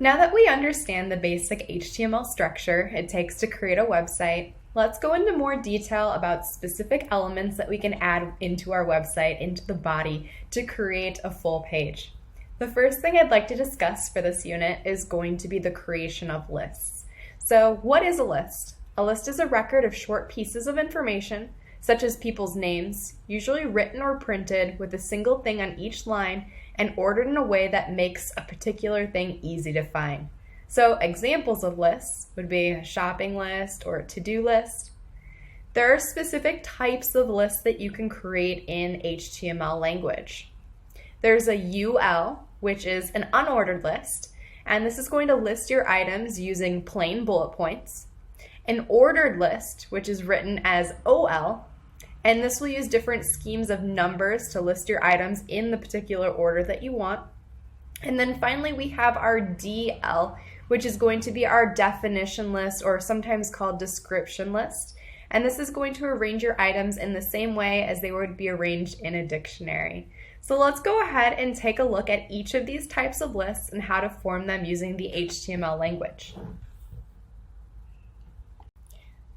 Now that we understand the basic HTML structure it takes to create a website, let's go into more detail about specific elements that we can add into our website, into the body, to create a full page. The first thing I'd like to discuss for this unit is going to be the creation of lists. So what is a list? A list is a record of short pieces of information, such as people's names, usually written or printed with a single thing on each line and ordered in a way that makes a particular thing easy to find. So examples of lists would be a shopping list or a to-do list. There are specific types of lists that you can create in HTML language. There's a UL, which is an unordered list, and this is going to list your items using plain bullet points. An ordered list, which is written as OL, and this will use different schemes of numbers to list your items in the particular order that you want. And then finally we have our DL, which is going to be our definition list, or sometimes called description list. And this is going to arrange your items in the same way as they would be arranged in a dictionary. So let's go ahead and take a look at each of these types of lists and how to form them using the HTML language.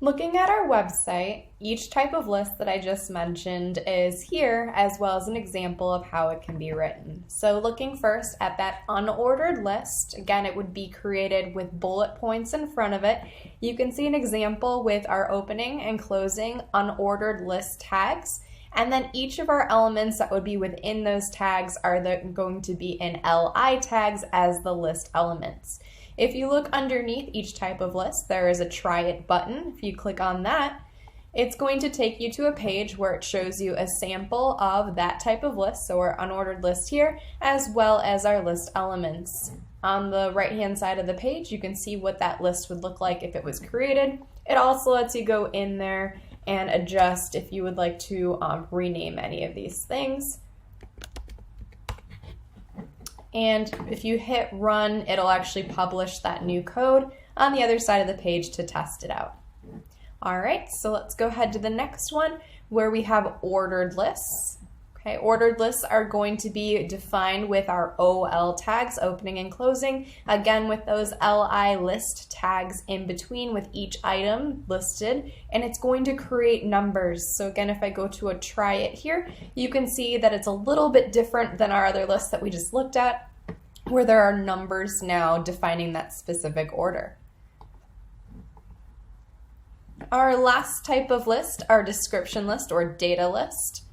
Looking at our website, each type of list that I just mentioned is here, as well as an example of how it can be written. So looking first at that unordered list, again, it would be created with bullet points in front of it. You can see an example with our opening and closing unordered list tags. And then each of our elements that would be within those tags are going to be in LI tags as the list elements. If you look underneath each type of list, there is a Try It button. If you click on that, it's going to take you to a page where it shows you a sample of that type of list, so our unordered list here, as well as our list elements. On the right-hand side of the page, you can see what that list would look like if it was created. It also lets you go in there and adjust if you would like to rename any of these things. And if you hit run, it'll actually publish that new code on the other side of the page to test it out. All right, so let's go ahead to the next one where we have ordered lists. Okay, ordered lists are going to be defined with our OL tags, opening and closing, again with those LI list tags in between with each item listed, and it's going to create numbers. So again, if I go to a Try It here, you can see that it's a little bit different than our other lists that we just looked at, where there are numbers now defining that specific order. Our last type of list, our description list or data list,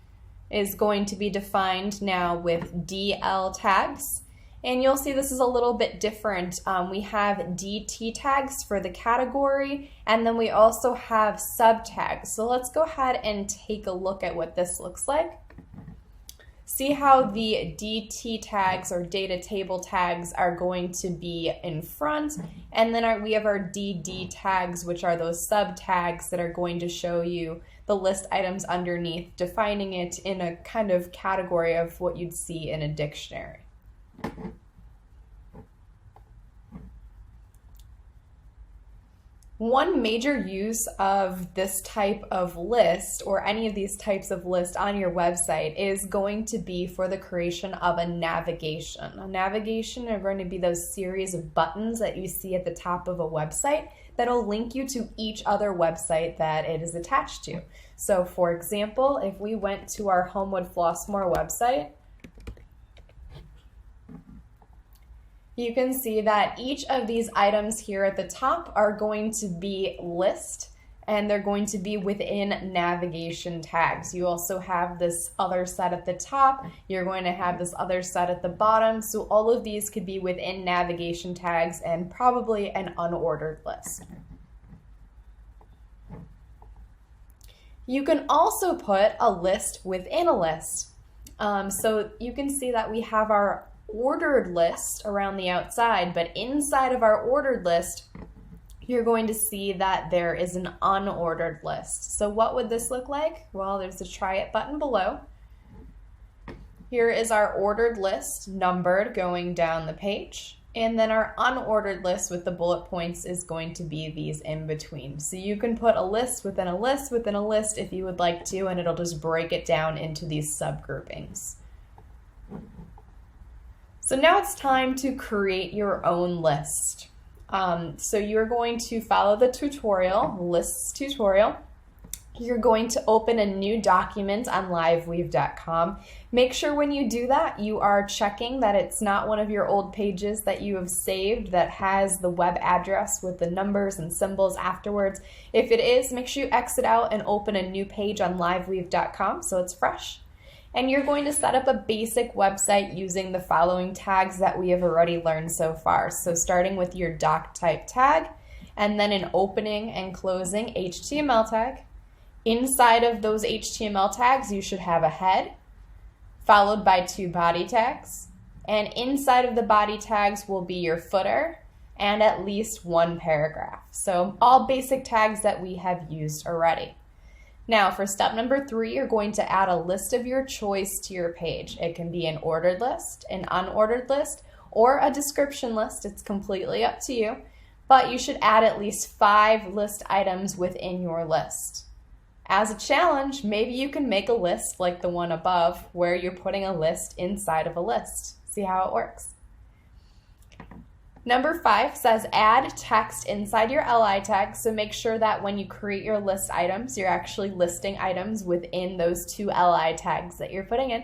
is going to be defined now with DL tags. And you'll see this is a little bit different. We have DT tags for the category, and then we also have sub tags. So let's go ahead and take a look at what this looks like. See how the DT tags or data table tags are going to be in front, and then we have our DD tags, which are those sub tags that are going to show you the list items underneath, defining it in a kind of category of what you'd see in a dictionary. One major use of this type of list, or any of these types of lists on your website, is going to be for the creation of a navigation. A navigation are going to be those series of buttons that you see at the top of a website that'll link you to each other website that it is attached to. So for example, if we went to our Homewood Flossmoor website, you can see that each of these items here at the top are going to be list, and they're going to be within navigation tags. You also have this other set at the top, you're going to have this other set at the bottom, so all of these could be within navigation tags and probably an unordered list. You can also put a list within a list. So you can see that we have our ordered list around the outside, but inside of our ordered list, you're going to see that there is an unordered list. So what would this look like? Well, there's a Try It button below. Here is our ordered list numbered going down the page. And then our unordered list with the bullet points is going to be these in between. So you can put a list within a list within a list if you would like to, and it'll just break it down into these subgroupings. So now it's time to create your own list. So you're going to follow the tutorial, lists tutorial. You're going to open a new document on liveweave.com. Make sure when you do that, you are checking that it's not one of your old pages that you have saved that has the web address with the numbers and symbols afterwards. If it is, make sure you exit out and open a new page on liveweave.com so it's fresh. And you're going to set up a basic website using the following tags that we have already learned so far. So starting with your doc type tag, and then an opening and closing HTML tag. Inside of those HTML tags, you should have a head, followed by 2 body tags. And inside of the body tags will be your footer and at least 1 paragraph. So all basic tags that we have used already. Now for step number 3, you're going to add a list of your choice to your page. It can be an ordered list, an unordered list, or a description list. It's completely up to you. But you should add at least 5 list items within your list. As a challenge, maybe you can make a list like the one above where you're putting a list inside of a list. See how it works. Number 5 says add text inside your LI tag, so make sure that when you create your list items, you're actually listing items within those 2 LI tags that you're putting in.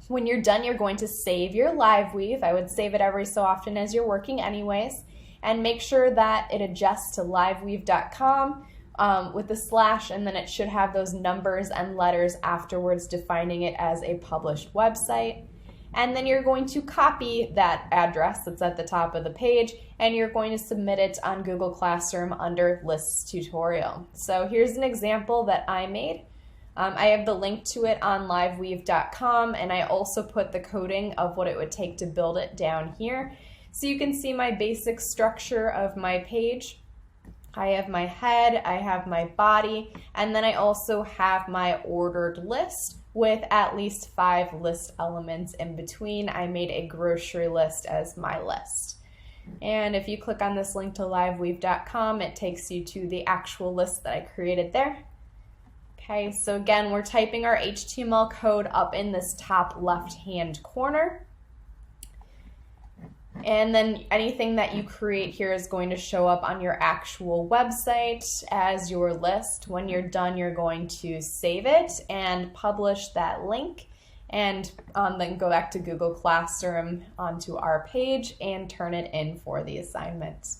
When you're done, you're going to save your LiveWeave. I would save it every so often as you're working anyways, and make sure that it adjusts to liveweave.com with the slash, and then it should have those numbers and letters afterwards defining it as a published website. And then you're going to copy that address that's at the top of the page, and you're going to submit it on Google Classroom under Lists Tutorial. So here's an example that I made. I have the link to it on liveweave.com, and I also put the coding of what it would take to build it down here. So you can see my basic structure of my page. I have my head, I have my body, and then I also have my ordered list with at least 5 list elements in between. I made a grocery list as my list. And if you click on this link to liveweave.com, it takes you to the actual list that I created there. Okay, so again, we're typing our HTML code up in this top left-hand corner. And then anything that you create here is going to show up on your actual website as your list. When you're done, you're going to save it and publish that link, and then go back to Google Classroom onto our page and turn it in for the assignment.